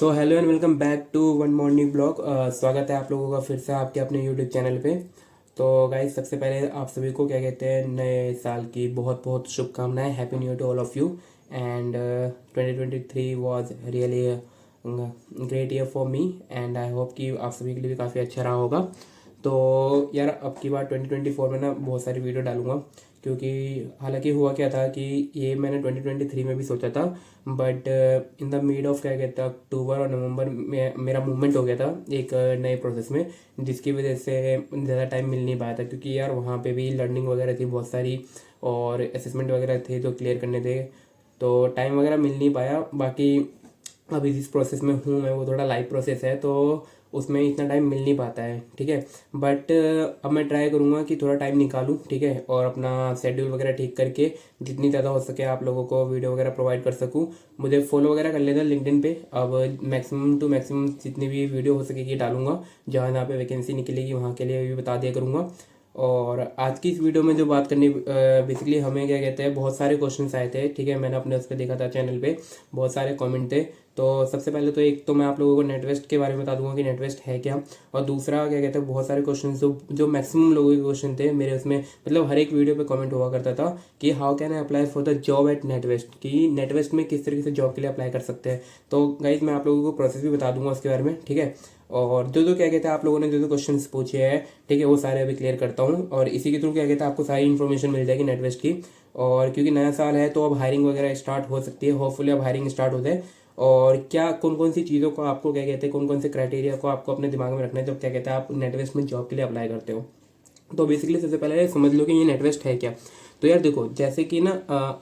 So hello and welcome back to one morning blog. स्वागत है आप लोगों का फिर से आपके अपने यूट्यूब चैनल पे। तो गाइज सबसे पहले आप सभी को क्या कहते हैं नए साल की बहुत बहुत शुभकामनाएं। Happy new year to all of you. And 2023 was really great year for me and I hope कि आप सभी के लिए भी काफ़ी अच्छा रहा होगा। तो यार अब की बार 2024 में ना बहुत सारी वीडियो डालूंगा, क्योंकि हालांकि हुआ क्या था कि ये मैंने 2023 में भी सोचा था, but in the mid of क्या कहते हैं अक्टूबर और नवंबर में मेरा मूवमेंट हो गया था एक नए प्रोसेस में, जिसकी वजह से ज़्यादा टाइम मिल नहीं पाया था। क्योंकि यार वहाँ पे भी लर्निंग वगैरह थी बहुत सारी और असेसमेंट वगैरह थे जो क्लियर करने थे, तो टाइम वगैरह मिल नहीं पाया। बाकी अभी जिस प्रोसेस में हूँ मैं वो थोड़ा लाइव प्रोसेस है, तो उसमें इतना टाइम मिल नहीं पाता है, ठीक है। बट अब मैं ट्राई करूँगा कि थोड़ा टाइम निकालूँ, ठीक है, और अपना शेड्यूल वगैरह ठीक करके जितनी ज़्यादा हो सके आप लोगों को वीडियो वगैरह प्रोवाइड कर सकूँ। मुझे फॉलो वगैरह कर लेना लिंक्डइन पे। अब मैक्सिमम टू मैक्सिमम जितनी भी वीडियो हो सकेगी डालूंगा, जहाँ जहाँ पे वैकेंसी निकलेगी वहाँ के लिए भी बता दिया करूँगा। और आज की इस वीडियो में जो बात करनी बेसिकली हमें क्या कहते हैं बहुत सारे क्वेश्चंस आए थे, ठीक है। मैंने अपने उस पर देखा था चैनल पे, बहुत सारे कमेंट थे। तो सबसे पहले तो एक तो मैं आप लोगों को नेटवेस्ट के बारे में बता दूंगा कि नेटवेस्ट है क्या, और दूसरा क्या कहते हैं बहुत सारे क्वेश्चन जो मैक्सिमम लोगों के क्वेश्चन थे मेरे उसमें, मतलब हर एक वीडियो पे कमेंट हुआ करता था कि how can I apply for the job eight NatWest, कि नेटवेस्ट में किस तरीके से जॉब के लिए अप्लाई कर सकते हैं। तो गाइज मैं आप लोगों को प्रोसेस भी बता दूंगा उसके बारे में, ठीक है। और जो क्या कहते हैं आप लोगों ने जो क्वेश्चंस पूछे हैं, ठीक है, वो सारे अभी क्लियर करता हूँ, और इसी के थ्रू क्या कहते हैं आपको सारी इन्फॉर्मेशन मिल जाएगी नेटवेस्ट की। और क्योंकि नया साल है तो अब हायरिंग वगैरह स्टार्ट हो सकती है, होपफुली अब हायरिंग स्टार्ट हो जाए। और क्या कौन कौन सी चीज़ों को आपको क्या कहते हैं कौन कौन से क्राइटेरिया को आपको अपने दिमाग में रखना है जब क्या कहते हैं आप नेटवेस्ट में जॉब के लिए अप्लाई करते हो। तो बेसिकली सबसे पहले समझ लो कि ये नेटवेस्ट है क्या। तो यार देखो, जैसे कि ना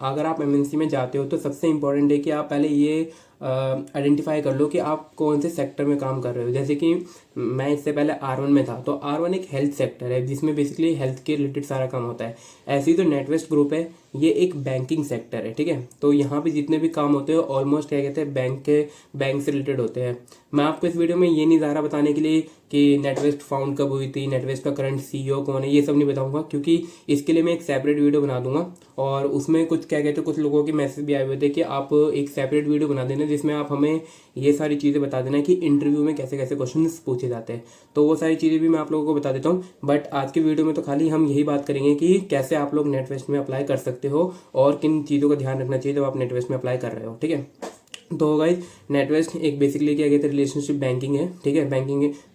अगर आप एमएनसी में जाते हो तो सबसे इंपॉर्टेंट है कि आप पहले ये आइडेंटिफाई कर लो कि आप कौन से सेक्टर में काम कर रहे हो। जैसे कि मैं इससे पहले R1 में था, तो R1 एक हेल्थ सेक्टर है जिसमें बेसिकली हेल्थ के रिलेटेड सारा काम होता है। ऐसे ही तो नेटवेस्ट ग्रुप है, ये एक बैंकिंग सेक्टर है, ठीक है। तो यहाँ पे जितने भी काम होते हैं ऑलमोस्ट क्या कहते हैं बैंक से रिलेटेड होते हैं। मैं आपको इस वीडियो में ये नहीं जा रहा बताने के लिए कि नेटवेस्ट फाउंड कब हुई थी, नेटवेस्ट का करंट CEO कौन है, ये सब नहीं बताऊंगा, क्योंकि इसके लिए मैं एक सेपरेट वीडियो बना दूंगा। और उसमें कुछ क्या कहते हैं कुछ लोगों के मैसेज भी आए हुए थे कि आप एक सेपरेट वीडियो बना देना जिसमें आप हमें ये सारी चीज़ें बता देना कि इंटरव्यू में कैसे कैसे क्वेश्चन पूछे जाते हैं। तो वो सारी चीज़ें भी मैं आप लोगों को बता देता हूँ। बट आज की वीडियो में तो खाली हम यही बात करेंगे कि कैसे आप लोग नेटवेस्ट में अप्लाई कर सकते हो और किन चीज़ों का ध्यान रखना चाहिए जब आप नेटवेस्ट में अप्लाई कर रहे हो, ठीक है। तो गाइज नेटवेस्ट एक बेसिकली क्या कहते हैं रिलेशनशिप बैंकिंग है, ठीक है।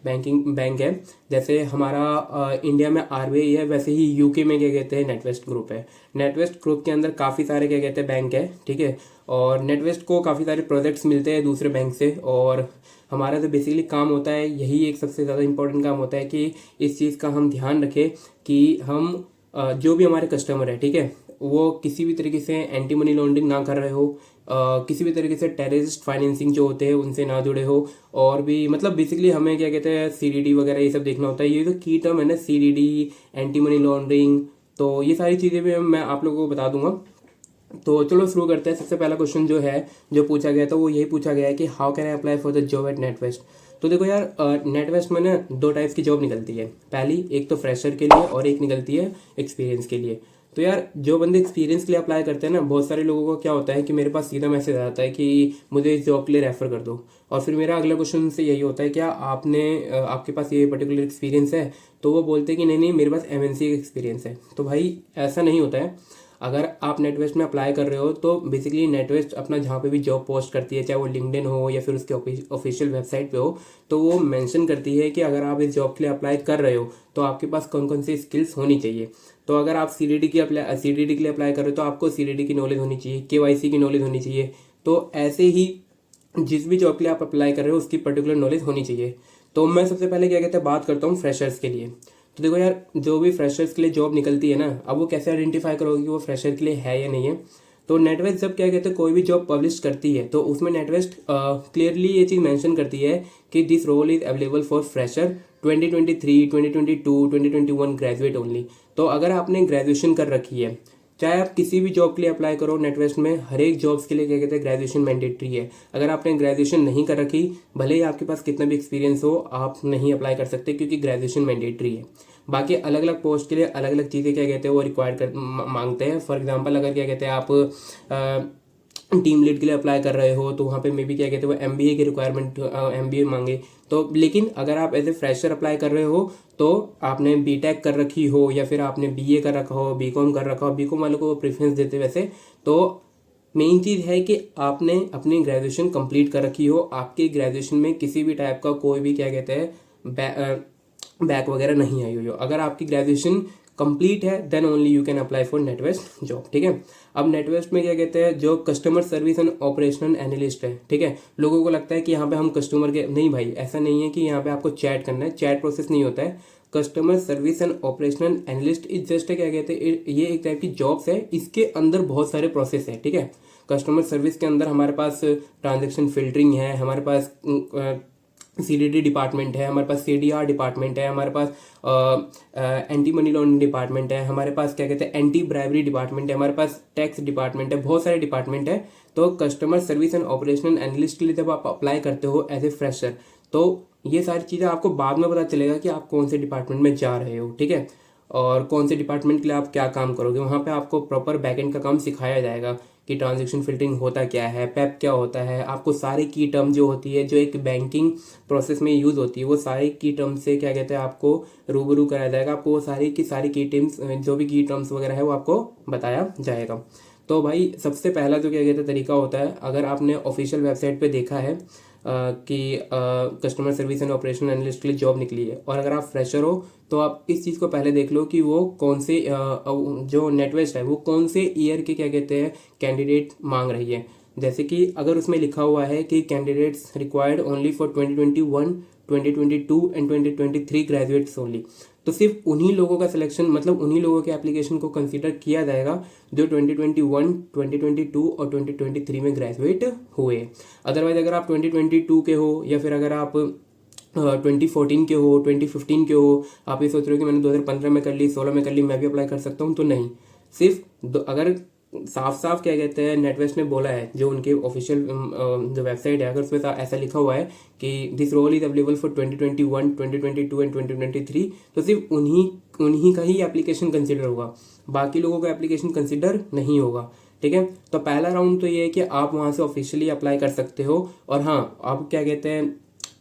बैंकिंग बैंक है। जैसे हमारा इंडिया में RBI है, वैसे ही UK में क्या कहते हैं नेटवेस्ट ग्रुप है। नेटवेस्ट ग्रुप के अंदर काफ़ी सारे क्या कहते हैं बैंक है, ठीक है। और नेटवेस्ट को काफ़ी सारे प्रोजेक्ट्स मिलते हैं दूसरे बैंक से, और हमारा तो बेसिकली काम होता है, यही एक सबसे ज़्यादा इंपॉर्टेंट काम होता है कि इस चीज़ का हम ध्यान रखें कि हम जो भी हमारे कस्टमर है, ठीक है, वो किसी भी तरीके से एंटी मनी लॉन्ड्रिंग ना कर रहे हो, किसी भी तरीके से टेररिस्ट फाइनेंसिंग जो होते हैं उनसे ना जुड़े हो। और भी मतलब बेसिकली हमें क्या कहते हैं CDD वगैरह ये सब देखना होता है। ये तो की टर्म है ना, CDD, एंटी मनी लॉन्ड्रिंग, तो ये सारी चीज़ें भी मैं आप लोगों को बता दूंगा। तो चलो शुरू करते हैं। सबसे पहला क्वेश्चन जो है जो पूछा गया था वो यही पूछा गया है कि how can I apply for the job eight NatWest. तो देखो यार, नेटवेस्ट में ना दो टाइप्स की जॉब निकलती है। पहली एक तो फ्रेशर के लिए और एक निकलती है एक्सपीरियंस के लिए। तो यार जो बंदे एक्सपीरियंस के लिए अप्लाई करते हैं ना, बहुत सारे लोगों को क्या होता है कि मेरे पास सीधा मैसेज आता है कि मुझे इस जॉब के लिए रेफर कर दो। और फिर मेरा अगला क्वेश्चन से यही होता है क्या आपके पास ये पर्टिकुलर एक्सपीरियंस है। तो वो बोलते हैं कि नहीं नहीं मेरे पास MNC का एक्सपीरियंस है। तो भाई ऐसा नहीं होता है। अगर आप नेटवेस्ट में अप्लाई कर रहे हो तो बेसिकली नेटवेस्ट अपना जहाँ पे भी जॉब पोस्ट करती है, चाहे वो लिंक्डइन हो या फिर उसके ऑफिशियल वेबसाइट पे हो, तो वो मेंशन करती है कि अगर आप इस जॉब के लिए अप्लाई कर रहे हो तो आपके पास कौन कौन सी स्किल्स होनी चाहिए। तो अगर आप CDD के लिए अप्लाई कर रहे हो तो आपको CDD की नॉलेज होनी चाहिए, KYC की नॉलेज होनी चाहिए। तो ऐसे ही जिस भी जॉब के लिए आप अप्लाई कर रहे हो उसकी पर्टिकुलर नॉलेज होनी चाहिए। तो मैं सबसे पहले क्या कहते हैं बात करता हूँ फ्रेशर्स के लिए। तो देखो यार, जो भी फ्रेशर्स के लिए जॉब निकलती है ना, अब वो कैसे आइडेंटिफाई करोगे कि वो फ्रेशर के लिए है या नहीं है। तो नेटवेस्ट जब क्या कहते हैं कोई भी जॉब पब्लिश करती है तो उसमें नेटवेस्ट क्लियरली ये चीज़ मेंशन करती है कि this role is available for fresher 2023, 2022, 2021 graduate only. तो अगर आपने ग्रेजुएशन कर रखी है, चाहे आप किसी भी जॉब के लिए अप्लाई करो नेटवेस्ट में, हर एक जॉब्स के लिए क्या कहते हैं ग्रेजुएशन मैंडेटरी है। अगर आपने ग्रेजुएशन नहीं कर रखी, भले ही आपके पास कितना भी एक्सपीरियंस हो, आप नहीं अप्लाई कर सकते क्योंकि ग्रेजुएशन मैंडेटरी है। बाकी अलग अलग पोस्ट के लिए अलग अलग चीज़ें क्या कहते हैं वो रिक्वायर कर मांगते हैं। फॉर एग्जांपल अगर क्या कहते हैं आप टीम लीड के लिए अप्लाई कर रहे हो तो वहाँ पे मे बी क्या कहते हैं वो एमबीए की रिक्वायरमेंट एमबीए मांगे। तो लेकिन अगर आप एज ए फ्रेशर अप्लाई कर रहे हो तो आपने बीटेक कर रखी हो या फिर आपने बीए कर रखा हो, बीकॉम कर रखा हो, बीकॉम वालों को प्रेफरेंस देते वैसे। तो मेन चीज़ है कि आपने अपनी ग्रेजुएशन कंप्लीट कर रखी हो, आपके ग्रेजुएशन में किसी भी टाइप का कोई भी क्या कहते हैं बैक वगैरह नहीं आई हुई हो। अगर आपकी ग्रेजुएशन कंप्लीट है then only you can apply for NatWest job, ठीक है। अब नेटवेस्ट में क्या कहते हैं जो customer service and operational analyst है, ठीक है। लोगों को लगता है कि यहाँ पे हम कस्टमर के, नहीं भाई ऐसा नहीं है कि यहाँ पे आपको चैट करना है, चैट प्रोसेस नहीं होता है। Customer service and operational analyst is just क्या कहते हैं ये एक टाइप की जॉब्स है, इसके अंदर बहुत सारे प्रोसेस है, ठीक है। कस्टमर सर्विस के अंदर हमारे पास ट्रांजेक्शन फिल्टरिंग है, हमारे पास सीडीडी डिपार्टमेंट है, हमारे पास सीडीआर डिपार्टमेंट है, हमारे पास एंटी मनी लॉन्ड्रिंग डिपार्टमेंट है, हमारे पास क्या कहते हैं एंटी ब्राइवरी डिपार्टमेंट है, हमारे पास टैक्स डिपार्टमेंट है, बहुत सारे डिपार्टमेंट है। तो customer service and operational analyst के लिए जब आप अप्लाई करते हो एज ए फ्रेशर तो ये सारी चीज़ें आपको बाद में पता चलेगा कि आप कौन से डिपार्टमेंट में जा रहे हो, ठीक है। और कौन से डिपार्टमेंट के लिए आप क्या काम करोगे, वहाँ पे आपको प्रॉपर बैकएंड का काम सिखाया जाएगा कि ट्रांजैक्शन फिल्टरिंग होता क्या है, पैप क्या होता है। आपको सारी की टर्म जो होती है जो एक बैंकिंग प्रोसेस में यूज़ होती है वो सारी की टर्म से क्या कहते हैं आपको रूबरू कराया जाएगा। आपको वो सारी की सारी की टर्म्स जो भी की टर्म्स वगैरह है वो आपको बताया जाएगा। तो भाई सबसे पहला जो क्या कहते हैं तरीका होता है, अगर आपने ऑफिशियल वेबसाइट पे देखा है कि customer service and operation analyst के लिए जॉब निकली है और अगर आप फ्रेशर हो तो आप इस चीज़ को पहले देख लो कि वो कौन से जो नेटवेस्ट है वो कौन से ईयर के क्या कहते हैं कैंडिडेट मांग रही है। जैसे कि अगर उसमें लिखा हुआ है कि candidates required only for 2021, 2022 and 2023 graduates only, तो सिर्फ उन्हीं लोगों का सिलेक्शन मतलब उन्हीं लोगों के एप्लीकेशन को कंसीडर किया जाएगा जो 2021, 2022 और 2023 में ग्रेजुएट हुए। अदरवाइज अगर आप 2022 के हो या फिर अगर आप 2014 के हो, 2015 के हो, आप ये सोच रहे हो कि मैंने 2015 में कर ली, 16 में कर ली, मैं भी अप्लाई कर सकता हूँ, तो नहीं। सिर्फ अगर साफ साफ क्या कहते हैं नेटवेस्ट ने बोला है जो उनके ऑफिशियल जो वेबसाइट है, अगर उसमें ऐसा लिखा हुआ है कि this role is available for 2021, 2022 and 2023, तो सिर्फ उन्हीं का ही एप्लीकेशन कंसिडर होगा, बाकी लोगों का एप्लीकेशन कंसिडर नहीं होगा, ठीक है। तो पहला राउंड तो ये है कि आप वहाँ से ऑफिशियली अप्लाई कर सकते हो। और हाँ, आप क्या कहते हैं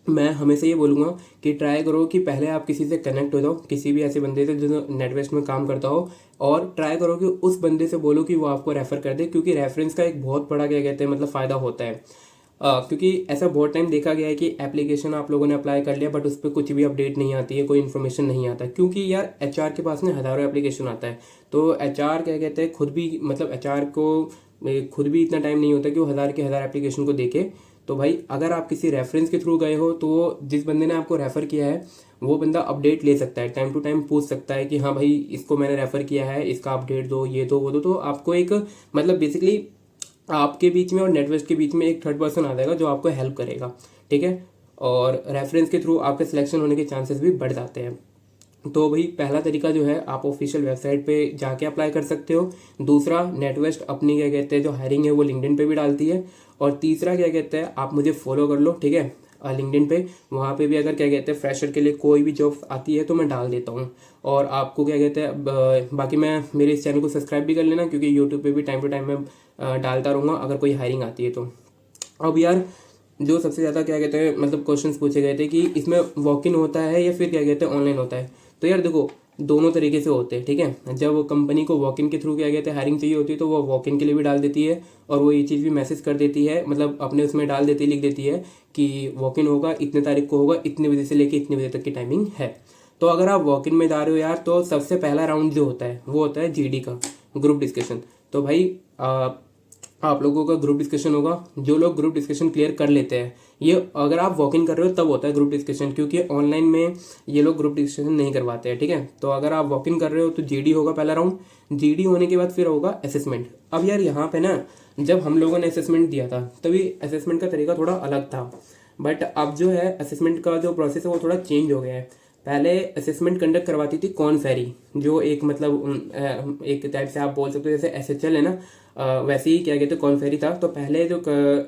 मैं हमेशा ये बोलूँगा कि ट्राई करो कि पहले आप किसी से कनेक्ट हो जाओ, किसी भी ऐसे बंदे से जो नेटवेस्ट में काम करता हो, और ट्राई करो कि उस बंदे से बोलो कि वो आपको रेफ़र कर दे, क्योंकि रेफरेंस का एक बहुत बड़ा क्या कहते हैं मतलब फ़ायदा होता है। क्योंकि ऐसा बहुत टाइम देखा गया है कि एप्लीकेशन आप लोगों ने अप्लाई कर लिया बट उस पर कुछ भी अपडेट नहीं आती है, कोई इन्फॉर्मेशन नहीं आता, क्योंकि यार एचआर के पास ना हज़ारों एप्लीकेशन आता है। तो एचआर क्या कहते हैं खुद भी मतलब एचआर को खुद भी इतना टाइम नहीं होता कि वो हज़ार के हज़ार एप्लीकेशन को देखे। तो भाई अगर आप किसी रेफरेंस के थ्रू गए हो तो वो जिस बंदे ने आपको रेफ़र किया है वो बंदा अपडेट ले सकता है, टाइम टू टाइम पूछ सकता है कि हाँ भाई इसको मैंने रेफ़र किया है, इसका अपडेट दो, ये दो वो दो। तो आपको एक मतलब बेसिकली आपके बीच में और नेटवर्क के बीच में एक थर्ड पर्सन आ जाएगा जो आपको हेल्प करेगा, ठीक है। और रेफरेंस के थ्रू आपके सिलेक्शन होने के चांसेस भी बढ़ जाते हैं। तो भाई पहला तरीका जो है आप ऑफिशियल वेबसाइट पे जाके अप्लाई कर सकते हो। दूसरा, नेटवेस्ट अपनी क्या कहते हैं जो हायरिंग है वो लिंक्डइन पे भी डालती है। और तीसरा क्या कहते हैं आप मुझे फॉलो कर लो, ठीक है, लिंक्डइन पे। वहाँ पे भी अगर क्या कहते हैं फ्रेशर के लिए कोई भी जॉब आती है तो मैं डाल देता हूँ। और आपको क्या कहते हैं बाकी मैं मेरे इस चैनल को सब्सक्राइब भी कर लेना, क्योंकि यूट्यूब पे भी टाइम टू टाइम मैं डालता रहूँगा अगर कोई हायरिंग आती है तो। अब यार जो सबसे ज़्यादा क्या कहते हैं मतलब क्वेश्चंस पूछे गए थे कि इसमें वॉक इन होता है या फिर क्या कहते हैं ऑनलाइन होता है। तो यार देखो दोनों तरीके से होते हैं, ठीक है। जब कंपनी को वॉक इन के थ्रू क्या कहते हैं हायरिंग चाहिए होती है तो वो वॉक इन के लिए भी डाल देती है, और वो ये चीज़ भी मैसेज कर देती है, मतलब अपने उसमें डाल देती है, लिख देती है कि वॉक इन होगा, इतने तारीख को होगा, इतने बजे से लेके इतने बजे तक की टाइमिंग है। तो अगर आप वॉक इन में जा रहे हो यार तो सबसे पहला राउंड जो होता है वो होता है जीडी का ग्रुप डिस्कशन। तो भाई आप लोगों का ग्रुप डिस्कशन होगा। जो लोग ग्रुप डिस्कशन क्लियर कर लेते हैं, ये अगर आप वॉक इन कर रहे हो तब होता है ग्रुप डिस्कशन, क्योंकि ऑनलाइन में ये लोग ग्रुप डिस्कशन नहीं करवाते हैं, ठीक है। तो अगर आप वॉक इन कर रहे हो तो जीडी होगा पहला राउंड। जीडी होने के बाद फिर होगा असेसमेंट। अब यार यहाँ पे ना जब हम लोगों ने असेसमेंट दिया था तभी असेसमेंट का तरीका थोड़ा अलग था, बट अब जो है असेसमेंट का जो प्रोसेस है वो थोड़ा चेंज हो गया है। पहले असेसमेंट कंडक्ट करवाती थी कॉर्न फेरी, जो एक मतलब एक टाइप से आप बोल सकते हो जैसे एसएचएल है ना, वैसे ही क्या कहते हैं कॉर्न फेरी था। तो पहले जो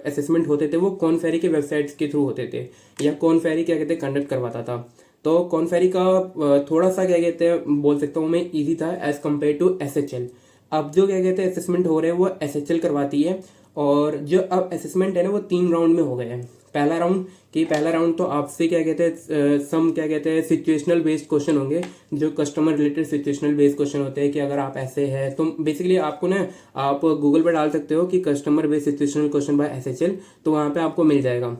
असेसमेंट होते थे वो कॉर्न फेरी के वेबसाइट्स के थ्रू होते थे, या कॉर्न फेरी क्या कहते हैं कंडक्ट करवाता था। तो कॉर्न फेरी का थोड़ा सा क्या कहते हैं बोल सकता हूँ मैं ईजी था एज कम्पेयर टू एसएचएल। अब जो क्या कहते हैं असेसमेंट हो रहे हैं वो एसएचएल करवाती है, और जो अब असेसमेंट है ना वो 3 राउंड में हो गया है। पहला राउंड तो आपसे क्या कहते हैं सम क्या कहते हैं सिचुएशनल बेस्ड क्वेश्चन होंगे, जो customer related situational based question होते हैं कि अगर आप ऐसे है तो बेसिकली आपको ना आप गूगल पर डाल सकते हो कि customer based situational question by SHL, तो वहाँ पे आपको मिल जाएगा।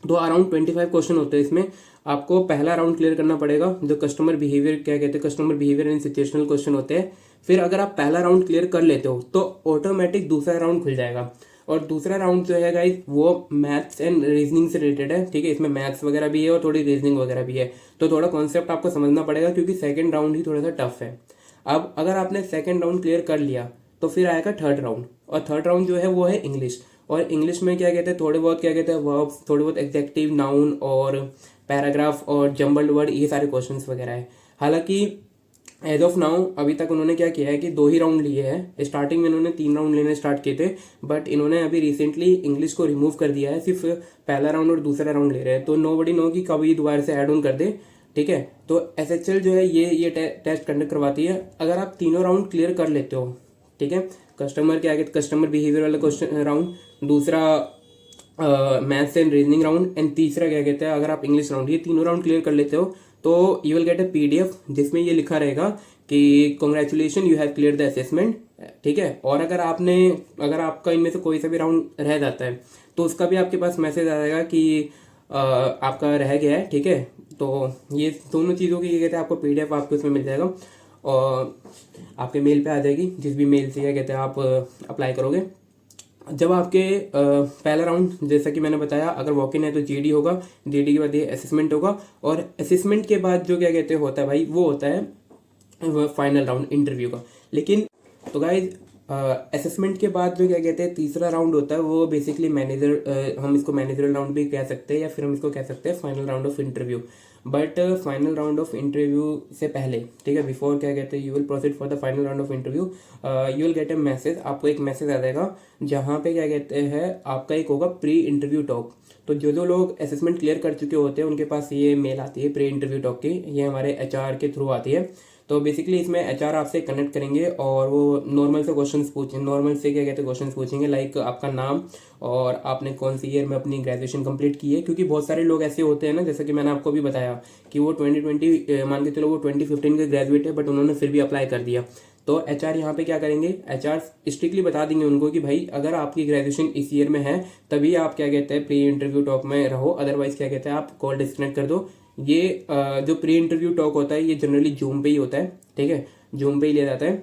तो अराउंड 25 क्वेश्चन होते हैं इसमें। आपको पहला राउंड क्लियर करना पड़ेगा, जो कस्टमर बिहेवियर क्या कहते हैं customer behaviour and situational question होते हैं। फिर अगर आप पहला राउंड क्लियर कर लेते हो तो ऑटोमेटिक दूसरा राउंड खुल जाएगा। और दूसरा राउंड जो है गाइस वो मैथ्स एंड रीजनिंग से रिलेटेड है, ठीक है। इसमें मैथ्स वगैरह भी है और थोड़ी रीजनिंग वगैरह भी है, तो थोड़ा कॉन्सेप्ट आपको समझना पड़ेगा क्योंकि सेकंड राउंड ही थोड़ा सा टफ है। अब अगर आपने सेकंड राउंड क्लियर कर लिया तो फिर आएगा थर्ड राउंड, और थर्ड राउंड जो है वो है इंग्लिश। और इंग्लिश में क्या कहते हैं थोड़े बहुत क्या कहते हैं वर्ब्स, थोड़े बहुत एग्जेक्टिव, नाउन और पैराग्राफ और जम्बल्ड वर्ड, ये सारे क्वेश्चंस वगैरह है। हालांकि एज ऑफ नाउ अभी तक उन्होंने क्या किया है कि 2 ही राउंड लिए हैं। स्टार्टिंग में इन्होंने 3 राउंड लेने स्टार्ट किए थे, बट इन्होंने अभी रिसेंटली इंग्लिश को रिमूव कर दिया है, सिर्फ पहला राउंड और दूसरा राउंड ले रहे हैं। तो नो बडी नो कि कब ये दोबारा से ऐड ऑन कर दे, ठीक है। तो एसएचएल जो है ये टेस्ट कंडक्ट करवाती है। अगर आप तीनों राउंड क्लियर कर लेते हो, ठीक है, कस्टमर के आगे कस्टमर बिहेवियर वाला क्वेश्चन राउंड, दूसरा maths and reasoning round, and तीसरा क्या कहते हैं अगर आप इंग्लिश राउंड, ये तीनों राउंड क्लियर कर लेते हो तो you will get a PDF जिसमें ये लिखा रहेगा कि congratulation you have clear the assessment, ठीक है। और अगर आपका इनमें से कोई सा भी राउंड रह जाता है तो उसका भी आपके पास मैसेज आ जाएगा कि आपका रह गया है, ठीक है। तो ये दोनों चीज़ों की ये कहते हैं आपको पीडीएफ आपको इसमें मिल जाएगा और आपके मेल पे आ जाएगी, जिस भी मेल से क्या कहते हैं आप अप्लाई करोगे। जब आपके पहला राउंड जैसा कि मैंने बताया, अगर वॉक इन है तो जीडी होगा, जीडी के बाद ये असेसमेंट होगा, और असेसमेंट के बाद जो क्या कहते हैं होता है भाई वो होता है फाइनल राउंड इंटरव्यू का। लेकिन तो गाइज असेसमेंट के बाद जो क्या कहते हैं तीसरा राउंड होता है वो बेसिकली मैनेजर, हम इसको मैनेजरल राउंड भी कह सकते हैं या फिर हम इसको कह सकते हैं final round of interview. But final round of interview से पहले, ठीक है, बिफोर क्या कहते हैं you will proceed for the final round of interview, you will get A message, आपको एक मैसेज आ जाएगा जहाँ पे क्या कहते हैं आपका एक होगा प्री इंटरव्यू टॉक। तो जो लोग असेसमेंट क्लियर कर चुके होते हैं उनके पास ये मेल आती है प्री इंटरव्यू टॉक की, ये हमारे एचआर के थ्रू आती है। तो बेसिकली इसमें एचआर आपसे कनेक्ट करेंगे और वो नॉर्मल से क्वेश्चंस पूछेंगे, नॉर्मल से क्या कहते हैं क्वेश्चंस पूछेंगे, लाइक आपका नाम और आपने कौन सी ईयर में अपनी ग्रेजुएशन कंप्लीट की है। क्योंकि बहुत सारे लोग ऐसे होते हैं ना, जैसा कि मैंने आपको भी बताया कि वो 2020 मान के चलो वो 2015 के ग्रेजुएट है बट उन्होंने फिर भी अप्लाई कर दिया। तो एचआर यहाँ पे क्या करेंगे, एचआर स्ट्रिक्टली बता देंगे उनको कि भाई अगर आपकी ग्रेजुएशन इस ईयर में है तभी आप क्या कहते हैं प्री इंटरव्यू टॉक में रहो, अदरवाइज क्या कहते हैं आप कॉल डिस्कनेक्ट कर दो। ये जो प्री इंटरव्यू टॉक होता है ये जनरली जूम पे ही होता है, ठीक है, जूम पे ही लिया जाता है।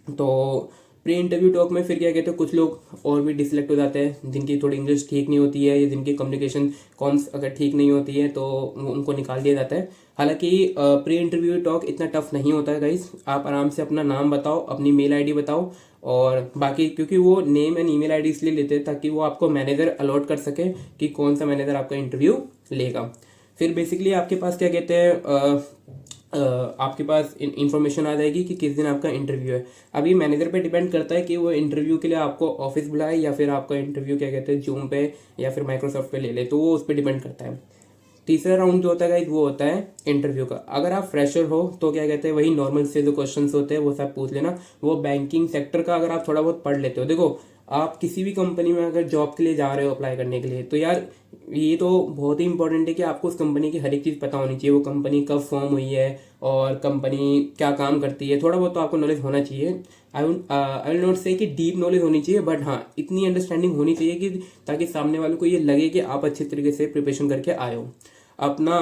तो प्री इंटरव्यू टॉक में फिर क्या कहते हैं कुछ लोग और भी डिसलेक्ट हो जाते हैं जिनकी थोड़ी इंग्लिश ठीक नहीं होती है या जिनकी कम्युनिकेशन कॉम्स अगर ठीक नहीं होती है तो उनको निकाल दिया जाता है। हालांकि प्री इंटरव्यू टॉक इतना टफ नहीं होता है गाइस, आप आराम से अपना नाम बताओ, अपनी मेल आईडी बताओ और बाकी, क्योंकि वो नेम एंड ईमेल आईडी इसलिए लेते हैं ताकि वो आपको मैनेजर अलॉट कर सके कि कौन सा मैनेजर आपका इंटरव्यू लेगा। फिर बेसिकली आपके पास क्या कहते हैं आपके पास इंफॉर्मेशन आ जाएगी कि किस दिन आपका इंटरव्यू है। अभी मैनेजर पे डिपेंड करता है कि वो इंटरव्यू के लिए आपको ऑफिस बुलाए या फिर आपका इंटरव्यू क्या कहते हैं जूम पे या फिर माइक्रोसॉफ्ट पे ले ले, तो वो उस पर डिपेंड करता है। तीसरा राउंड जो होता है गाइस वो होता है इंटरव्यू का। अगर आप फ्रेशर हो तो क्या कहते हैं वही नॉर्मल से जो क्वेश्चंस होते हैं वो सब पूछ लेना। वो बैंकिंग सेक्टर का अगर आप थोड़ा बहुत पढ़ लेते हो, देखो आप किसी भी कंपनी में अगर जॉब के लिए जा रहे हो अप्लाई करने के लिए, तो यार ये तो बहुत ही इंपॉर्टेंट है कि आपको उस कंपनी की हर एक चीज़ पता होनी चाहिए, वो कंपनी कब फॉर्म हुई है और कंपनी क्या काम करती है, थोड़ा बहुत तो आपको नॉलेज होना चाहिए। आई विल नॉट से कि डीप नॉलेज होनी चाहिए, बट हाँ इतनी अंडरस्टैंडिंग होनी चाहिए कि ताकि सामने वाले को ये लगे कि आप अच्छे तरीके से प्रिपरेशन करके आए हो। अपना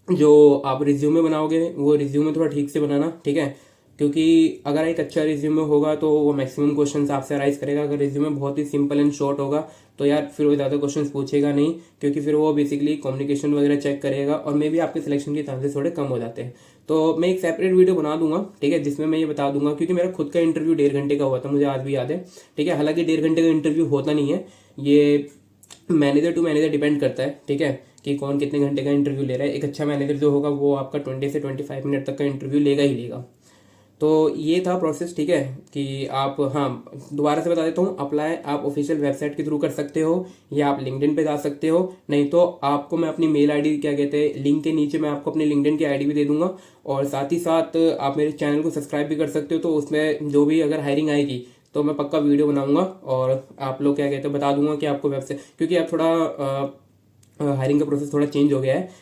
जो आप रिज्यूमे बनाओगे वो रिज्यूमे थोड़ा ठीक से बनाना, ठीक है, क्योंकि अगर एक अच्छा रिज्यूमे होगा तो वो मैक्सिमम क्वेश्चंस आपसे अराइज करेगा। अगर रिज्यूमे बहुत ही सिंपल एंड शॉर्ट होगा तो यार फिर वो ज़्यादा क्वेश्चंस पूछेगा नहीं, क्योंकि फिर वो बेसिकली कम्युनिकेशन वगैरह चेक करेगा और मे भी आपके सिलेक्शन के चांसेस थोड़े कम हो जाते हैं। तो मैं एक सेपरेट वीडियो बना दूंगा, ठीक है, जिसमें मैं ये बता दूंगा, क्योंकि मेरा खुद का इंटरव्यू 1.5 घंटे का हुआ था, मुझे आज भी याद है, ठीक है। हालांकि 1.5 घंटे का इंटरव्यू होता नहीं है, ये मैनेजर टू मैनेजर डिपेंड करता है, ठीक है, कि कौन कितने घंटे का इंटरव्यू ले रहा है। एक अच्छा मैनेजर जो होगा वो आपका 20 से 25 मिनट तक का इंटरव्यू लेगा ही लेगा। तो ये था प्रोसेस, ठीक है, कि आप, हाँ दोबारा से बता देता हूँ, अप्लाई आप ऑफिशियल वेबसाइट के थ्रू कर सकते हो या आप लिंक्डइन पे जा सकते हो, नहीं तो आपको मैं अपनी मेल आईडी क्या कहते हैं लिंक के नीचे मैं आपको अपनी लिंक्डइन की आईडी भी दे दूंगा, और साथ ही साथ आप मेरे चैनल को सब्सक्राइब भी कर सकते हो। तो उसमें जो भी अगर हायरिंग आएगी तो मैं पक्का वीडियो बनाऊंगा और आप लोग क्या कहते हैं बता दूंगा कि आपको वेबसाइट, क्योंकि आप थोड़ा हायरिंग का प्रोसेस थोड़ा चेंज हो गया है।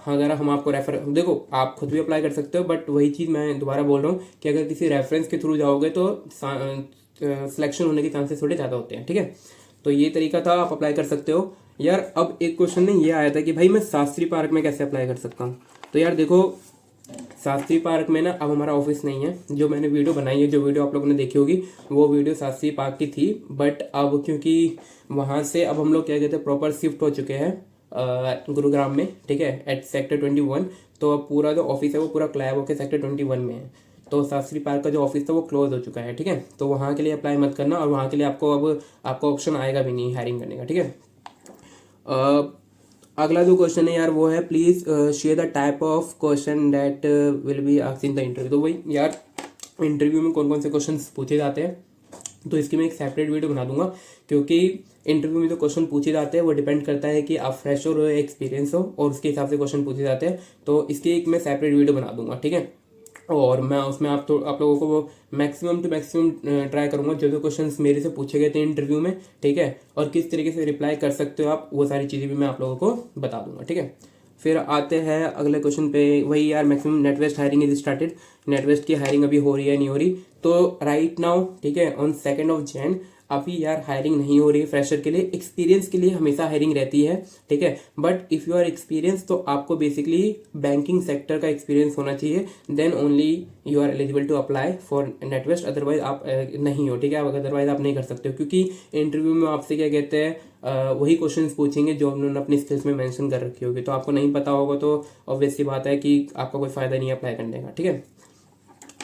अगर हम आपको रेफर, देखो आप खुद भी अप्लाई कर सकते हो, बट वही चीज़ मैं दोबारा बोल रहा हूँ कि अगर किसी रेफरेंस के थ्रू जाओगे तो सिलेक्शन होने के चांसेस थोड़े ज़्यादा होते हैं। ठीक है, तो ये तरीका था, आप अप्लाई कर सकते हो। यार अब एक क्वेश्चन में ये आया था कि भाई मैं शास्त्री पार्क में कैसे अप्लाई कर सकता हूँ। तो यार देखो, शास्त्री पार्क में ना अब हमारा ऑफिस नहीं है। जो मैंने वीडियो बनाई है, जो वीडियो आप लोगों ने देखी होगी, वो वीडियो शास्त्री पार्क की थी। बट अब क्योंकि वहाँ से अब हम लोग क्या कहते हैं प्रॉपर शिफ्ट हो चुके हैं गुरुग्राम में, ठीक है, एट सेक्टर 21। तो अब पूरा जो ऑफिस है वो पूरा क्लैब होकर सेक्टर 21 में है। तो शास्त्री पार्क का जो ऑफिस था वो क्लोज हो चुका है। ठीक है, तो वहाँ के लिए अप्लाई मत करना, और वहाँ के लिए आपको अब आपका ऑप्शन आएगा भी नहीं हायरिंग करने का। ठीक है, अगला जो क्वेश्चन है यार वो है, please share the type of question that will be asked in the interview. तो भाई यार इंटरव्यू में कौन कौन से क्वेश्चन पूछे जाते हैं, तो इसकी मैं एक सेपरेट वीडियो बना दूंगा, क्योंकि इंटरव्यू में जो क्वेश्चन पूछे जाते हैं वो डिपेंड करता है कि आप फ्रेशर हो या एक्सपीरियंस हो, और उसके हिसाब से क्वेश्चन पूछे जाते हैं। तो इसकी एक मैं सेपरेट वीडियो बना दूंगा। ठीक है, और मैं उसमें आप लोगों को वो मैक्सिमम टू मैक्सिमम ट्राई करूंगा जो जो क्वेश्चंस मेरे से पूछे गए थे इंटरव्यू में, ठीक है, और किस तरीके से रिप्लाई कर सकते हो आप, वो सारी चीज़ें भी मैं आप लोगों को बता दूंगा। ठीक है, फिर आते हैं अगले क्वेश्चन पे। वही यार, maximum NatWest hiring is started. NatWest की हायरिंग अभी हो रही है नहीं हो रही, तो राइट नाउ, ठीक है, ऑन 2 Jan अभी यार हायरिंग नहीं हो रही है फ्रेशर के लिए। एक्सपीरियंस के लिए हमेशा हायरिंग रहती है, ठीक है, but if you are experience तो आपको बेसिकली बैंकिंग सेक्टर का एक्सपीरियंस होना चाहिए, then only you are eligible to apply for NatWest. Otherwise आप नहीं हो, ठीक है, अदरवाइज आप नहीं कर सकते हो, क्योंकि इंटरव्यू में आपसे क्या कहते हैं वही क्वेश्चंस पूछेंगे जो उन्होंने अपनी स्किल्स में मेंशन कर रखी होगी। तो आपको नहीं पता होगा तो ऑब्वियस सी बात है कि आपका कोई फ़ायदा नहीं है अप्लाई करने का। ठीक है,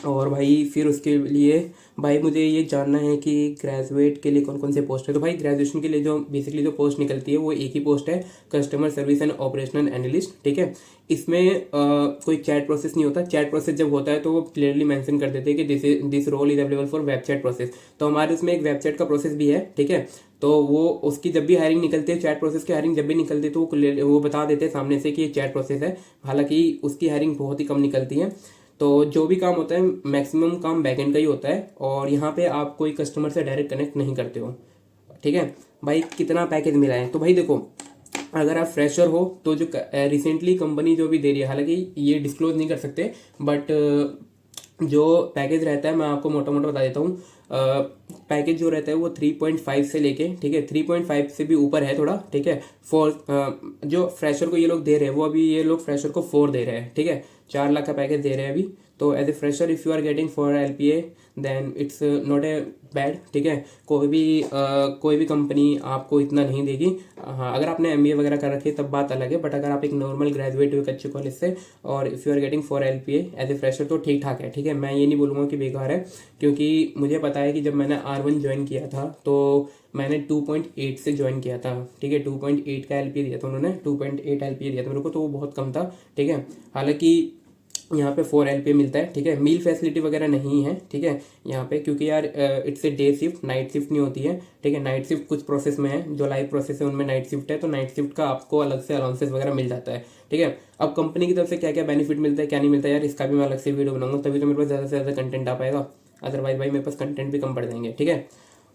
और भाई फिर उसके लिए भाई मुझे ये जानना है कि ग्रेजुएट के लिए कौन कौन से पोस्ट है। तो भाई ग्रेजुएशन के लिए जो बेसिकली जो पोस्ट निकलती है वो एक ही पोस्ट है, customer service and operational analyst. ठीक है, इसमें कोई चैट प्रोसेस नहीं होता। चैट प्रोसेस जब होता है तो वो क्लियरली मेंशन कर देते हैं कि this role is available for web chat process. तो हमारे उसमें एक वेब चैट का प्रोसेस भी है। ठीक है, तो वो उसकी जब भी हायरिंग निकलती है, चैट प्रोसेस की हायरिंग जब भी निकलती है, तो वो बता देते हैं सामने से कि ये चैट प्रोसेस है। हालांकि उसकी हायरिंग बहुत ही कम निकलती है। तो जो भी काम होता है मैक्सिमम काम बैकएंड का ही होता है, और यहाँ पे आप कोई कस्टमर से डायरेक्ट कनेक्ट नहीं करते हो। ठीक है भाई, कितना पैकेज मिला है, तो भाई देखो, अगर आप फ्रेशर हो तो जो रिसेंटली कंपनी जो भी दे रही है, हालांकि ये डिस्क्लोज नहीं कर सकते, बट जो पैकेज रहता है मैं आपको मोटा मोटा बता देता हूँ। पैकेज जो रहता है वो 3.5 से लेके, ठीक है, 3.5 से भी ऊपर है थोड़ा। ठीक है, जो फ्रेशर को ये लोग दे रहे हैं, वो अभी ये लोग फ्रेशर को 4 दे रहे हैं। ठीक है, 4 लाख का पैकेज दे रहे हैं अभी। तो as a fresher if you are getting for LPA then it's not a bad. ठीक है, कोई भी कंपनी आपको इतना नहीं देगी। हाँ, अगर आपने MBA वगैरह कर रखी है तब बात अलग है, बट अगर आप एक नॉर्मल ग्रेजुएट हो एक अच्छे कॉलेज से, और if you are getting for LPA as a fresher, तो ठीक ठाक है। ठीक है, मैं ये नहीं बोलूँगा कि बेकार है, क्योंकि मुझे पता है कि जब मैंने R1 ज्वाइन किया था तो मैंने 2.8 से ज्वाइन किया था। ठीक है, 2.8 का LPA दिया था उन्होंने, 2.8 LPA दिया था मेरे को, तो वो बहुत कम था। ठीक है, हालांकि यहाँ पे 4 LPA मिलता है। ठीक है, मील फैसिलिटी वगैरह नहीं है। ठीक है, यहाँ पे क्योंकि यार it's a day shift, night shift नहीं होती है। ठीक है, नाइट शिफ्ट कुछ प्रोसेस में है, जो लाइव प्रोसेस है उनमें नाइट शिफ्ट है, तो नाइट शिफ्ट का आपको अलग से अलाउंसेस वगैरह मिल जाता है। ठीक है, अब कंपनी की तरफ से क्या क्या बेनिफिट मिलता है क्या नहीं मिलता है यार, इसका भी मैं अलग से वीडियो बनाऊंगा, तभी तो मेरे पास ज़्यादा से ज़्यादा कंटेंट आ पाएगा। अदरवाइज भाई मेरे पास कंटेंट भी कम पड़ जाएंगे। ठीक है,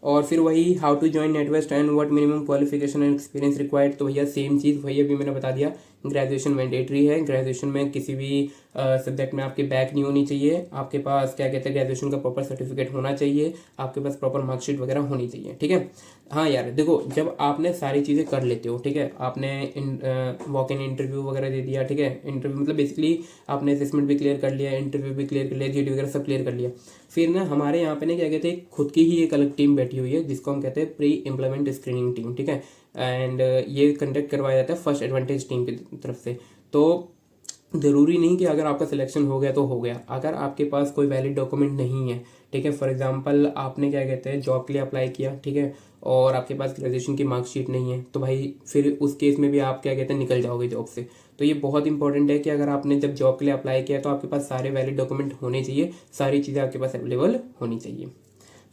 और फिर वही how to join NatWest and what minimum qualification and experience required. तो भैया सेम चीज़ वही अभी मैंने बता दिया, ग्रेजुएशन मैंडेटरी है। ग्रेजुएशन में किसी भी सब्जेक्ट में आपकी बैक नहीं होनी चाहिए, आपके पास क्या कहते हैं ग्रेजुएशन का प्रॉपर सर्टिफिकेट होना चाहिए, आपके पास प्रॉपर मार्कशीट वगैरह होनी चाहिए। ठीक है, हाँ यार देखो, जब आपने सारी चीज़ें कर लेते हो, ठीक है, आपने वॉक इन इंटरव्यू वगैरह दे दिया, ठीक है, इंटरव्यू मतलब बेसिकली आपने असेसमेंट भी क्लियर कर लिया, इंटरव्यू भी क्लियर कर लिया, GD वगैरह सब क्लियर कर लिया, फिर ना हमारे यहाँ पे ना क्या कहते हैं खुद की ही एक अलग टीम बैठी हुई है जिसको हम कहते हैं प्री इम्प्लीमेंट स्क्रीनिंग टीम। ठीक है, एंड ये कंडक्ट करवाया जाता है फर्स्ट एडवांटेज टीम की तरफ से। तो ज़रूरी नहीं कि अगर आपका सिलेक्शन हो गया तो हो गया, अगर आपके पास कोई वैलिड डॉक्यूमेंट नहीं है, ठीक है, फॉर एग्जांपल आपने क्या कहते हैं जॉब के लिए अप्लाई किया, ठीक है, और आपके पास ग्रेजुएशन की मार्कशीट नहीं है, तो भाई फिर उस केस में भी आप क्या कहते हैं निकल जाओगे जॉब से। तो ये बहुत इंपॉर्टेंट है कि अगर आपने जब जॉब के लिए अप्लाई किया तो आपके पास सारे वैलिड डॉक्यूमेंट होने चाहिए, सारी चीज़ें आपके पास अवेलेबल होनी चाहिए।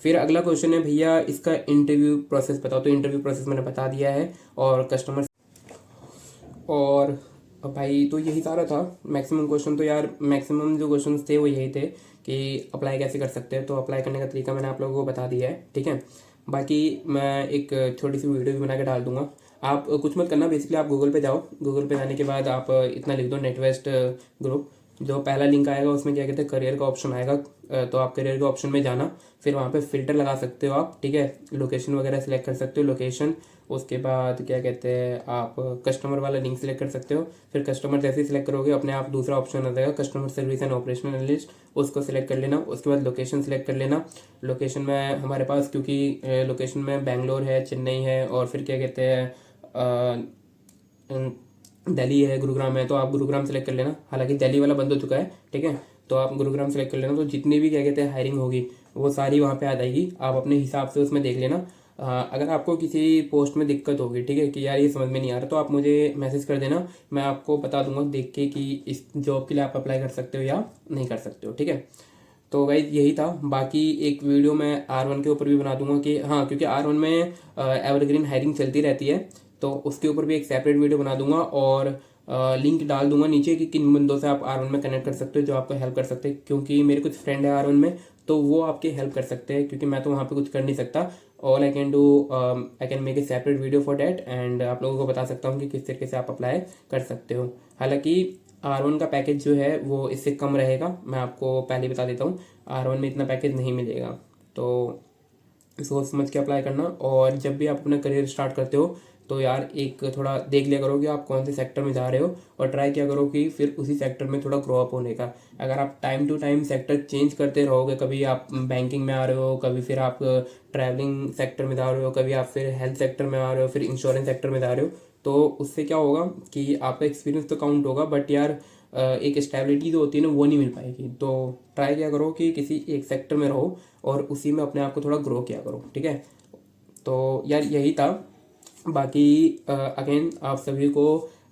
फिर अगला क्वेश्चन है भैया इसका इंटरव्यू प्रोसेस बताओ। तो इंटरव्यू प्रोसेस मैंने बता दिया है, और कस्टमर और भाई तो यही सारा था। मैक्सिमम क्वेश्चन तो यार मैक्सिमम जो क्वेश्चन थे वो यही थे कि अप्लाई कैसे कर सकते हैं। तो अप्लाई करने का तरीका मैंने आप लोगों को बता दिया है, ठीक है। बाकी मैं एक छोटी सी वीडियो भी बना के डाल दूंगा। आप कुछ मत करना, बेसिकली आप गूगल पे जाओ, गूगल पे जाने के बाद आप इतना लिख दो नेटवेस्ट ग्रुप। जो पहला लिंक आएगा उसमें क्या कहते हैं करियर का ऑप्शन आएगा, तो आप करियर के ऑप्शन में जाना, फिर वहाँ पे फिल्टर लगा सकते हो आप, ठीक है। लोकेशन वगैरह सिलेक्ट कर सकते हो, लोकेशन। उसके बाद क्या कहते हैं आप कस्टमर वाला लिंक सिलेक्ट कर सकते हो। फिर कस्टमर जैसे ही सिलेक्ट करोगे अपने आप दूसरा ऑप्शन आ जाएगा customer service and operational analyst, उसको सिलेक्ट कर लेना। उसके बाद लोकेशन सिलेक्ट कर लेना। लोकेशन में हमारे पास क्योंकि लोकेशन में बेंगलोर है, चेन्नई है, और फिर क्या कहते हैं दिल्ली है, गुरुग्राम है, तो आप गुरुग्राम सेलेक्ट कर लेना। हालांकि दिल्ली वाला बंद हो चुका है, ठीक है, तो आप गुरुग्राम सेलेक्ट कर लेना। तो जितनी भी क्या कहते हैं हायरिंग होगी वो सारी वहाँ पे आ जाएगी, आप अपने हिसाब से उसमें देख लेना। अगर आपको किसी पोस्ट में दिक्कत होगी, ठीक है, कि यार ये समझ में नहीं आ रहा, तो आप मुझे मैसेज कर देना, मैं आपको बता दूंगा देख के कि इस जॉब के लिए आप अप्लाई कर सकते हो या नहीं कर सकते हो, ठीक है। तो गाइज यही था। बाकी एक वीडियो मैं R1 के ऊपर भी बना दूंगा कि हाँ, क्योंकि R1 में एवरग्रीन हायरिंग चलती रहती है, तो उसके ऊपर भी एक सेपरेट वीडियो बना दूंगा और लिंक डाल दूंगा नीचे कि किन बंदों से आप R1 में कनेक्ट कर सकते हो जो आपको हेल्प कर सकते हैं। क्योंकि मेरे कुछ फ्रेंड है R1 में, तो वो आपकी हेल्प कर सकते हैं, क्योंकि मैं तो वहाँ पे कुछ कर नहीं सकता। All I can do, I can make a separate video for that, and आप लोगों को बता सकता हूँ कि किस तरीके से आप अप्लाई कर सकते हो। हालांकि R1 का पैकेज जो है वो इससे कम रहेगा, मैं आपको पहले बता देता हूँ। R1 में इतना पैकेज नहीं मिलेगा, तो सोच समझ के अप्लाई करना। और जब भी आप अपना करियर स्टार्ट करते हो तो यार एक थोड़ा देख लिया करो कि आप कौन से सेक्टर में जा रहे हो, और ट्राई किया करो कि फिर उसी सेक्टर में थोड़ा ग्रो अप होने का। अगर आप time to time sector change करते रहोगे, कभी आप बैंकिंग में आ रहे हो, कभी फिर आप ट्रैवलिंग सेक्टर में जा रहे हो, कभी आप फिर हेल्थ सेक्टर में आ रहे हो, फिर इंश्योरेंस सेक्टर में जा रहे हो, तो उससे क्या होगा कि आपका एक्सपीरियंस तो काउंट होगा, बट यार एक स्टेबिलिटी जो होती है ना वो नहीं मिल पाएगी। तो ट्राई किया करो कि किसी एक सेक्टर में रहो और उसी में अपने आप को थोड़ा ग्रो किया करो, ठीक है। तो यार यही था। बाकी अगेन आप सभी को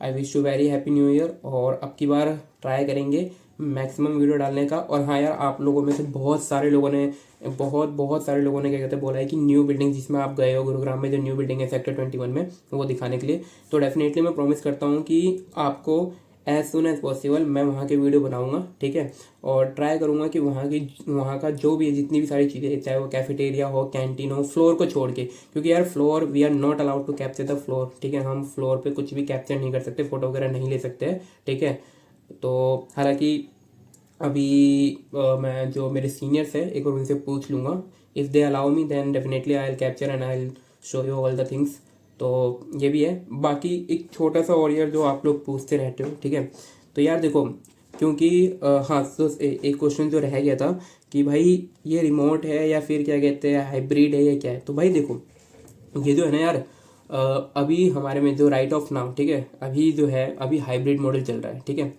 I wish you very happy new year, और अब की बार ट्राई करेंगे मैक्सिमम वीडियो डालने का। और हाँ यार, आप लोगों में से बहुत सारे लोगों ने बहुत सारे लोगों ने क्या कहते हैं बोला है कि न्यू बिल्डिंग जिसमें आप गए हो गुरुग्राम में, जो न्यू बिल्डिंग है सेक्टर 21 में, वो दिखाने के लिए। तो डेफिनेटली मैं प्रॉमिस करता हूँ कि आपको एज सुन एज पॉसिबल मैं वहाँ की वीडियो बनाऊंगा, ठीक है। और ट्राई करूंगा कि वहाँ का जो भी है, जितनी भी सारी चीज़ें, चाहे वो कैफेटेरिया हो, कैंटीन हो, फ्लोर को छोड़ के, क्योंकि यार floor we are not allowed to capture the floor, ठीक है। हम फ्लोर पे कुछ भी कैप्चर नहीं कर सकते, फोटो वगैरह नहीं ले सकते, ठीक है। तो हालांकि अभी मैं जो मेरे सीनियर्स है एक बार उनसे पूछ लूँगा, if they allow me then definitely I will capture and I will show you all the things. तो ये भी है। बाकी एक छोटा सा और यार जो आप लोग पूछते रहते हो, ठीक है, तो यार देखो, क्योंकि हाँ, तो एक क्वेश्चन जो रह गया था कि भाई ये रिमोट है या फिर क्या कहते हैं हाइब्रिड है या क्या है। तो भाई देखो, ये जो है ना यार, अभी हमारे में जो राइट ऑफ नाउ, ठीक है, अभी जो है अभी हाइब्रिड मॉडल चल रहा है, ठीक है।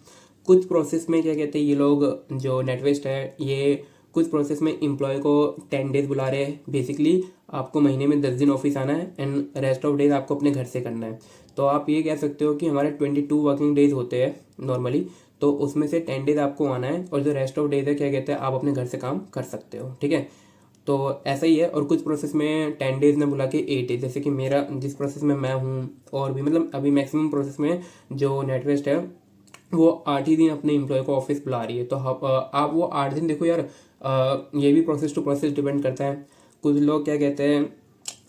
कुछ प्रोसेस में क्या कहते हैं ये लोग, जो नेटवेस्ट है, ये कुछ प्रोसेस में एम्प्लॉय को 10 डेज बुला रहे हैं। बेसिकली आपको महीने में 10 दिन ऑफिस आना है एंड रेस्ट ऑफ डेज आपको अपने घर से करना है। तो आप ये कह सकते हो कि हमारे 22 वर्किंग डेज होते हैं नॉर्मली, तो उसमें से 10 डेज आपको आना है, और जो रेस्ट ऑफ डेज है क्या कहते हैं आप अपने घर से काम कर सकते हो, ठीक है। तो ऐसा ही है। और कुछ प्रोसेस में 10 डेज ने बुला के 8 डेज, जैसे कि मेरा जिस प्रोसेस में मैं हूँ, और भी मतलब अभी मैक्सिमम प्रोसेस में जो नेटवेस्ट है वो 8 ही दिन अपने एम्प्लॉय को ऑफिस बुला रही है। तो आप वो 8 दिन देखो यार, ये भी प्रोसेस टू प्रोसेस डिपेंड करता है। कुछ लोग क्या कहते हैं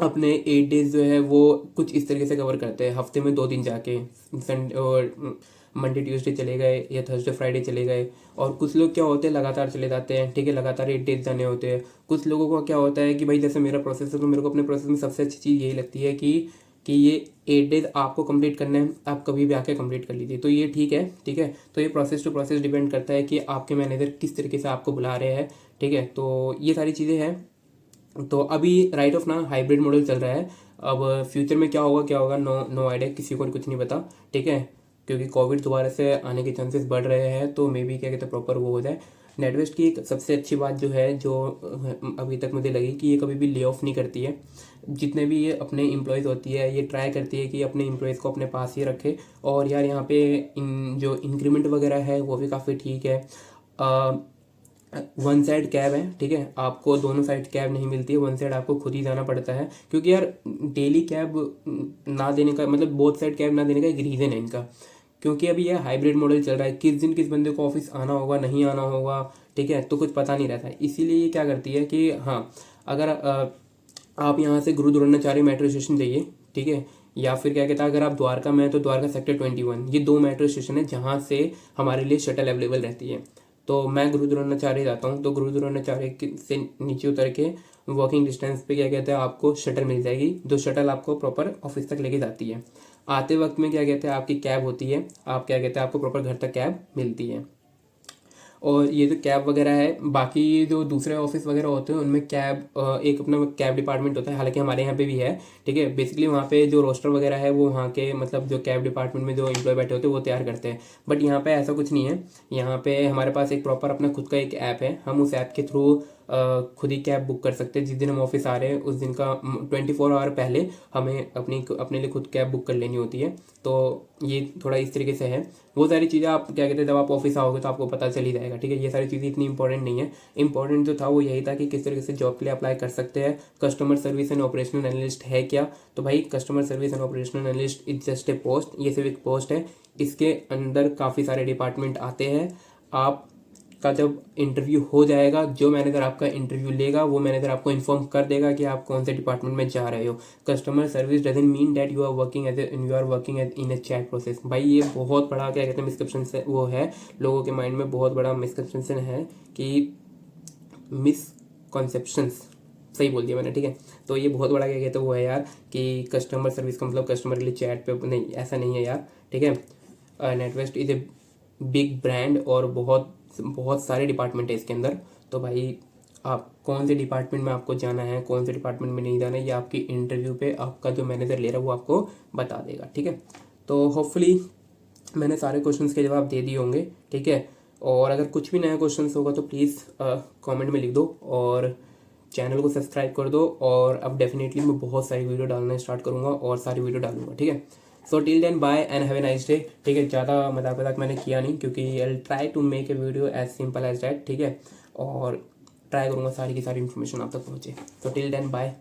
अपने 8 डेज जो है वो कुछ इस तरीके से कवर करते हैं, हफ्ते में 2 दिन जाके संडे और मंडे ट्यूसडे चले गए या थर्सडे फ्राइडे चले गए। और कुछ लोग क्या होते हैं लगातार चले जाते हैं, ठीक है, लगातार 8 डेज जाने होते हैं। कुछ लोगों को क्या होता है कि भाई जैसे मेरा प्रोसेस है, तो मेरे को अपने प्रोसेस में सबसे अच्छी चीज़ यही लगती है कि ये 8 डेज आपको कंप्लीट करना है, आप कभी भी आके कंप्लीट कर लीजिए, तो ये ठीक है, ठीक है। तो ये प्रोसेस टू प्रोसेस डिपेंड करता है कि आपके मैनेजर किस तरीके से आपको बुला रहे हैं, ठीक है। तो ये सारी चीज़ें हैं। तो अभी राइट ऑफ ना हाइब्रिड मॉडल चल रहा है। अब फ्यूचर में क्या होगा, नो आइडिया, किसी को कुछ नहीं पता, ठीक है। क्योंकि कोविड दोबारा से आने के चांसेस बढ़ रहे हैं, तो मे बी क्या कहते हैं प्रॉपर वो हो जाए। नेटवेस्ट की एक सबसे अच्छी बात जो है, जो अभी तक मुझे लगी, कि ये कभी भी ले ऑफ नहीं करती है। जितने भी ये अपने एम्प्लॉयज़ होती है, ये ट्राई करती है कि अपने एम्प्लॉयज़ को अपने पास ही रखे। और यार यहाँ पे जो इंक्रीमेंट वगैरह है वो भी काफ़ी ठीक है। 1 साइड कैब है, ठीक है, आपको दोनों साइड कैब नहीं मिलती है, 1 साइड आपको खुद ही जाना पड़ता है। क्योंकि यार डेली कैब ना देने का मतलब बोथ साइड कैब ना देने का एक रीज़न है इनका, क्योंकि अभी ये हाइब्रिड मॉडल चल रहा है, किस दिन किस बंदे को ऑफिस आना होगा नहीं आना होगा, ठीक है, तो कुछ पता नहीं रहता है। इसीलिए ये क्या करती है कि हाँ, अगर आप यहाँ से गुरु द्रोणाचार्य मेट्रो स्टेशन जाइए, ठीक है, या फिर क्या कहता है अगर आप द्वारका में हैं तो द्वारका सेक्टर 21, ये 2 मेट्रो स्टेशन है जहाँ से हमारे लिए शटल अवेलेबल रहती है। तो मैं गुरु द्रोणाचार्य जाता हूँ, तो गुरु द्रोणाचार्य से नीचे उतर के वॉकिंग डिस्टेंस पे क्या कहते हैं आपको शटल मिल जाएगी, जो शटल आपको प्रॉपर ऑफिस तक लेके जाती है। आते वक्त में क्या कहते हैं आपकी कैब होती है, आप क्या कहते हैं आपको प्रॉपर घर तक कैब मिलती है। और ये जो कैब वगैरह है, बाकी जो दूसरे ऑफिस वगैरह होते हैं उनमें कैब एक अपना कैब डिपार्टमेंट होता है, हालांकि हमारे यहाँ पे भी है, ठीक है। बेसिकली वहाँ पे जो रोस्टर वगैरह है वो वहाँ के मतलब जो कैब डिपार्टमेंट में जो एम्प्लॉय बैठे होते हैं वो तैयार करते हैं। बट यहाँ पे ऐसा कुछ नहीं है, यहाँ पे हमारे पास एक प्रॉपर अपना खुद का एक ऐप है, हम उस ऐप के थ्रू खुद ही कैब बुक कर सकते हैं। जिस दिन हम ऑफिस आ रहे हैं उस दिन का 24 आवर पहले हमें अपने लिए खुद कैब बुक कर लेनी होती है। तो ये थोड़ा इस तरीके से है। वो सारी चीज़ें आप क्या कहते हैं जब आप ऑफिस आओगे तो आपको पता चल ही जाएगा, ठीक है। ये सारी चीज़ें इतनी इंपॉर्टेंट नहीं है, इंपॉर्टेंट जो था वो यही था कि किस तरीके से जॉब के लिए अप्लाई कर सकते हैं। Customer service and operational analyst है क्या, तो भाई customer service and operational analyst is just a post, ये सिर्फ एक पोस्ट है। इसके अंदर काफ़ी सारे डिपार्टमेंट आते हैं। आप का जब इंटरव्यू हो जाएगा, जो मैनेजर आपका इंटरव्यू लेगा वो मैनेजर आपको इन्फॉर्म कर देगा कि आप कौन से डिपार्टमेंट में जा रहे हो। Customer service doesn't mean that you are working as in a chat process. भाई ये बहुत बड़ा क्या कहते हैं मिसकंसेप्शन वो है, लोगों के माइंड में बहुत बड़ा मिसकंसेप्शन है कि मिसकॉन्सेप्शंस, सही बोल दिया मैंने, ठीक है। तो ये बहुत बड़ा क्या कहते हैं वो है यार कि कस्टमर सर्विस का मतलब कस्टमर के लिए चैट पे, नहीं ऐसा नहीं है यार, ठीक है। NatWest is a big brand और बहुत बहुत सारे डिपार्टमेंट है इसके अंदर। तो भाई आप कौन से डिपार्टमेंट में आपको जाना है, कौन से डिपार्टमेंट में नहीं जाना है, ये आपकी इंटरव्यू पे आपका जो मैनेजर ले रहा है वो आपको बता देगा, ठीक है। तो होपफुली मैंने सारे क्वेश्चंस के जवाब दे दिए होंगे, ठीक है। और अगर कुछ भी नया क्वेश्चन होगा तो प्लीज़ कमेंट में लिख दो और चैनल को सब्सक्राइब कर दो। और अब डेफिनेटली मैं बहुत सारी वीडियो डालना स्टार्ट करूँगा और सारी वीडियो डालूंगा, ठीक है। So till then bye and have a nice day, ठीक है। ज़्यादा मजाक मैंने किया नहीं क्योंकि I try to make a video as simple as that, ठीक है। और ट्राई करूँगा सारी की सारी इन्फॉर्मेशन आप तक पहुँचे। So till then bye.